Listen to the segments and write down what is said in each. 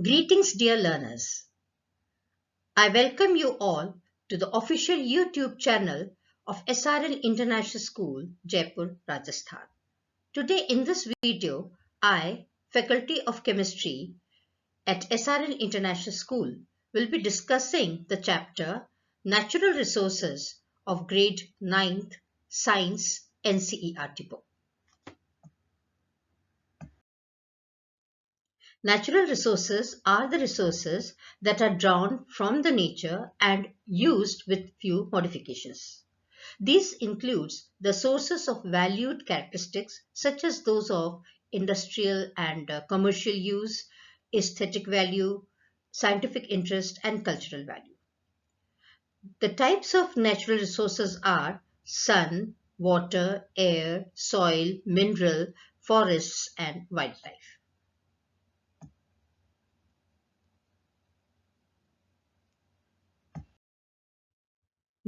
Greetings, dear learners. I welcome you all to the official YouTube channel of SRN International School, Jaipur, Rajasthan. Today in this video, I, Faculty of Chemistry at SRN International School, will be discussing the chapter Natural Resources of Grade 9th Science NCERT book. Natural resources are the resources that are drawn from the nature and used with few modifications. These includes the sources of valued characteristics such as those of industrial and commercial use, aesthetic value, scientific interest, and cultural value. The types of natural resources are sun, water, air, soil, mineral, forests, and wildlife.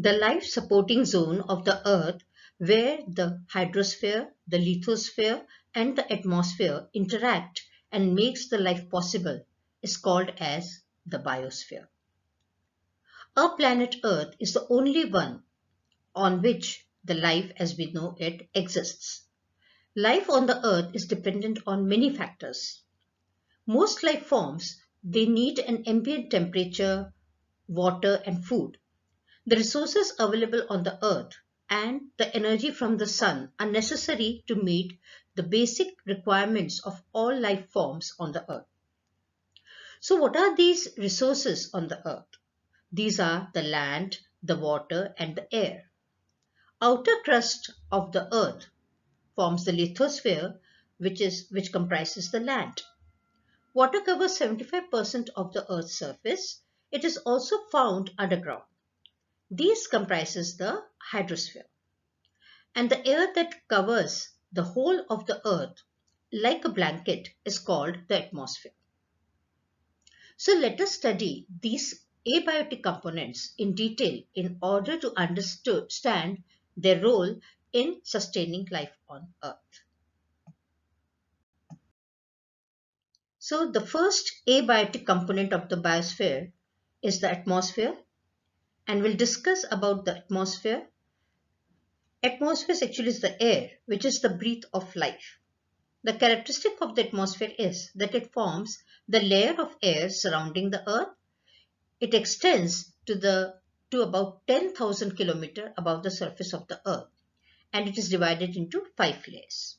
The life-supporting zone of the Earth where the hydrosphere, the lithosphere, and the atmosphere interact and makes the life possible is called as the biosphere. Our planet Earth is the only one on which the life as we know it exists. Life on the Earth is dependent on many factors. Most life forms, they need an ambient temperature, water, and food. The resources available on the earth and the energy from the sun are necessary to meet the basic requirements of all life forms on the earth. So what are these resources on the earth? These are the land, the water, and the air. Outer crust of the earth forms the lithosphere, which comprises the land. Water covers 75% of the earth's surface. It is also found underground. These comprises the hydrosphere. And the air that covers the whole of the earth like a blanket is called the atmosphere. So let us study these abiotic components in detail in order to understand their role in sustaining life on earth. So the first abiotic component of the biosphere is the atmosphere, and we'll discuss about the atmosphere. Atmosphere actually is the air, which is the breath of life. The characteristic of the atmosphere is that it forms the layer of air surrounding the earth. It extends to about 10,000 kilometers above the surface of the earth, and it is divided into 5 layers.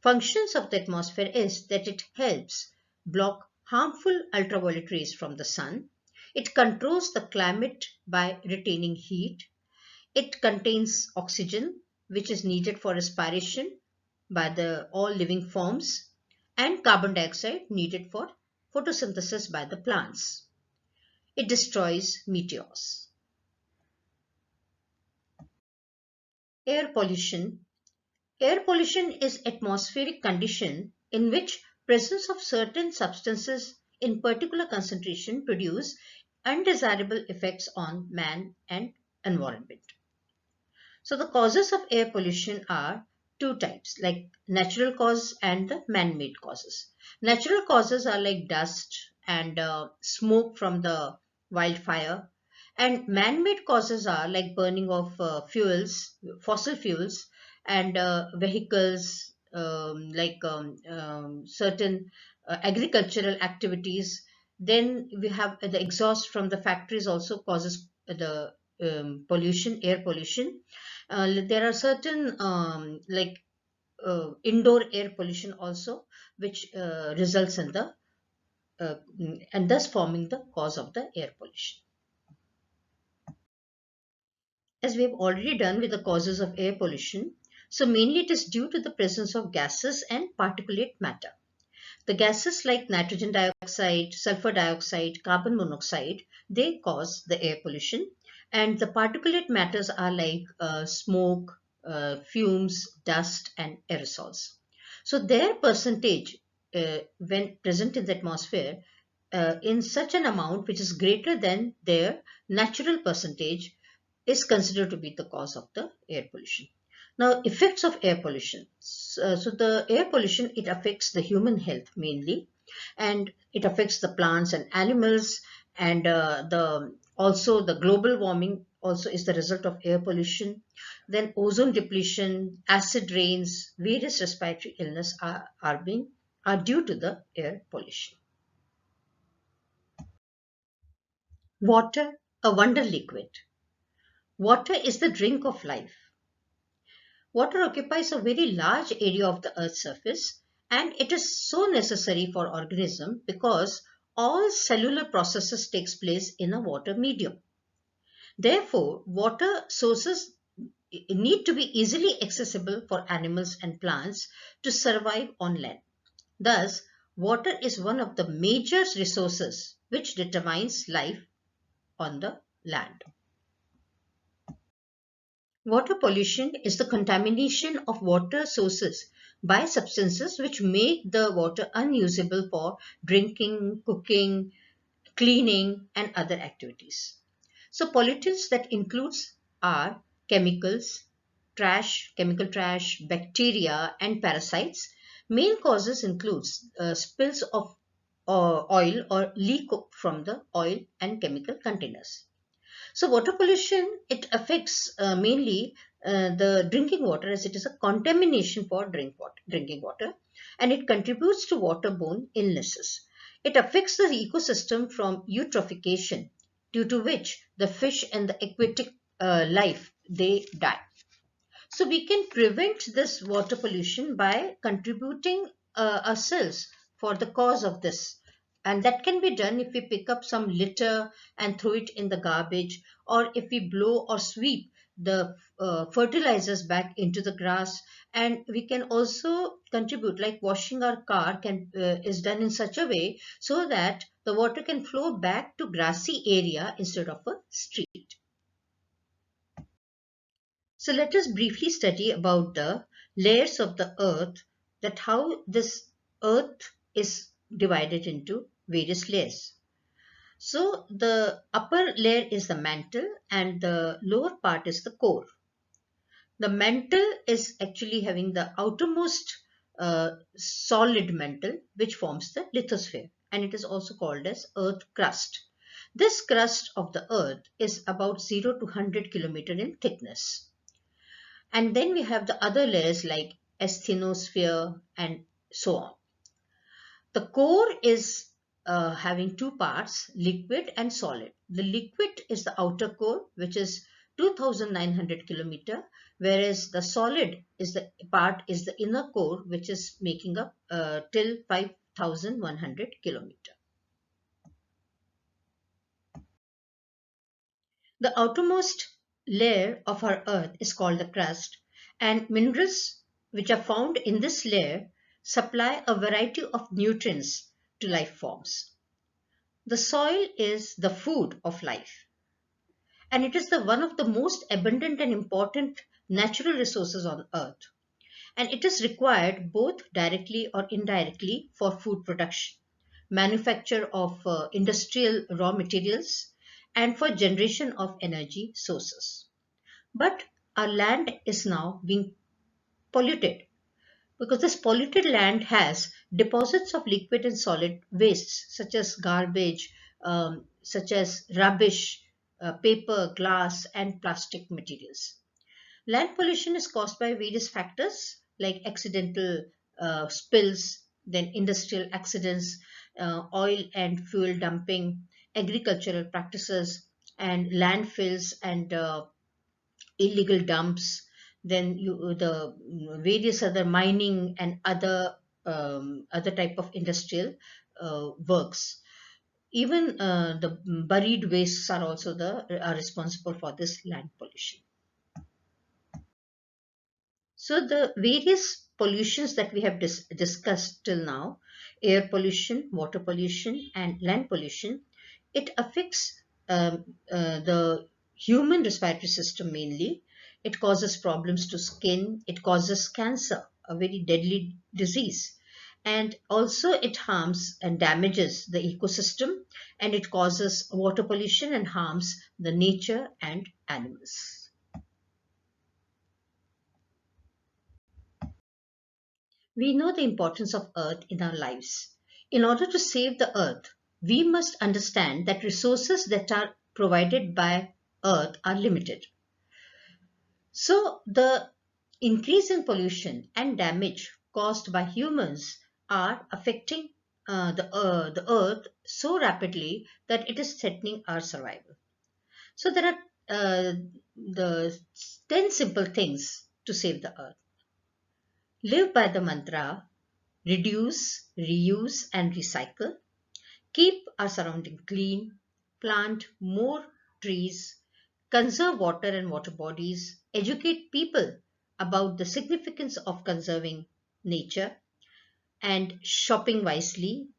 Functions of the atmosphere is that it helps block harmful ultraviolet rays from the sun. It controls the climate by retaining heat. It contains oxygen, which is needed for respiration by all living forms, and carbon dioxide needed for photosynthesis by the plants. It destroys meteors. Air pollution. Air pollution is atmospheric condition in which presence of certain substances in particular concentration produce undesirable effects on man and environment. So the causes of air pollution are two types, like natural cause and the man-made causes. Natural causes are like dust and smoke from the wildfire, and man-made causes are like burning of fuels, fossil fuels, and vehicles, certain agricultural activities. Then we have the exhaust from the factories also causes the pollution, air pollution. There are certain indoor air pollution also, which results in the and thus forming the cause of the air pollution. As we have already done with the causes of air pollution, so mainly it is due to the presence of gases and particulate matter. The gases like nitrogen dioxide, sulfur dioxide, carbon monoxide, they cause the air pollution, and the particulate matters are like smoke, fumes, dust, and aerosols. So their percentage when present in the atmosphere in such an amount which is greater than their natural percentage is considered to be the cause of the air pollution. Now, effects of air pollution. So the air pollution, it affects the human health mainly, and it affects the plants and animals, and the also the global warming also is the result of air pollution. Then ozone depletion, acid rains, various respiratory illness are due to the air pollution. Water, a wonder liquid. Water is the drink of life. Water occupies a very large area of the Earth's surface, and it is so necessary for organism because all cellular processes takes place in a water medium. Therefore, water sources need to be easily accessible for animals and plants to survive on land. Thus, water is one of the major resources which determines life on the land. Water pollution is the contamination of water sources by substances which make the water unusable for drinking, cooking, cleaning, and other activities. So pollutants that includes are chemicals, chemical trash, bacteria, and parasites. Main causes includes spills of oil or leak from the oil and chemical containers. So water pollution, it affects mainly the drinking water as it is a contamination for drinking water, and it contributes to waterborne illnesses. It affects the ecosystem from eutrophication, due to which the fish and the aquatic life they die. So we can prevent this water pollution by contributing ourselves for the cause of this. And that can be done if we pick up some litter and throw it in the garbage, or if we blow or sweep the fertilizers back into the grass. And we can also contribute, like washing our car is done in such a way so that the water can flow back to grassy area instead of a street. So let us briefly study about the layers of the earth, that how this earth is divided into various layers. So the upper layer is the mantle and the lower part is the core. The mantle is actually having the outermost solid mantle which forms the lithosphere, and it is also called as earth crust. This crust of the earth is about 0 to 100 kilometer in thickness. And then we have the other layers like asthenosphere and so on. The core is having two parts, liquid and solid. The liquid is the outer core, which is 2,900 kilometer, whereas the solid is the part is the inner core, which is making up till 5,100 kilometer. The outermost layer of our earth is called the crust, and minerals which are found in this layer supply a variety of nutrients to life forms. The soil is the food of life, and it is the one of the most abundant and important natural resources on earth, and it is required both directly or indirectly for food production, manufacture of industrial raw materials, and for generation of energy sources. But our land is now being polluted because this polluted land has deposits of liquid and solid wastes such as garbage, such as rubbish, paper, glass, and plastic materials. Land pollution is caused by various factors like accidental spills, then industrial accidents, oil and fuel dumping, agricultural practices, and landfills and illegal dumps, then the various other mining and other type of industrial works. Even the buried wastes are also are responsible for this land pollution. So the various pollutions that we have discussed till now, air pollution, water pollution, and land pollution, it affects the human respiratory system mainly. It causes problems to skin, it causes cancer, a very deadly disease. And also it harms and damages the ecosystem, and it causes water pollution and harms the nature and animals. We know the importance of Earth in our lives. In order to save the Earth, we must understand that resources that are provided by Earth are limited. So, the increase in pollution and damage caused by humans are affecting the Earth so rapidly that it is threatening our survival. So, there are the 10 simple things to save the Earth. Live by the mantra: reduce, reuse, and recycle. Keep our surrounding clean. Plant more trees. Conserve water and water bodies. Educate people about the significance of conserving nature and shopping wisely.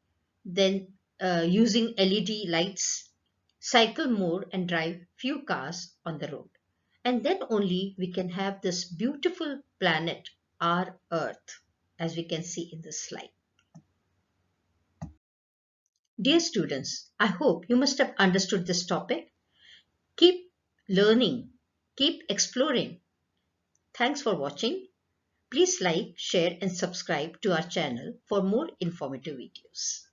Then using LED lights. Cycle more and drive few cars on the road. And then only we can have this beautiful planet, our Earth, as we can see in this slide. Dear students, I hope you must have understood this topic. Keep learning, keep exploring. Thanks for watching. Please like, share, and subscribe to our channel for more informative videos.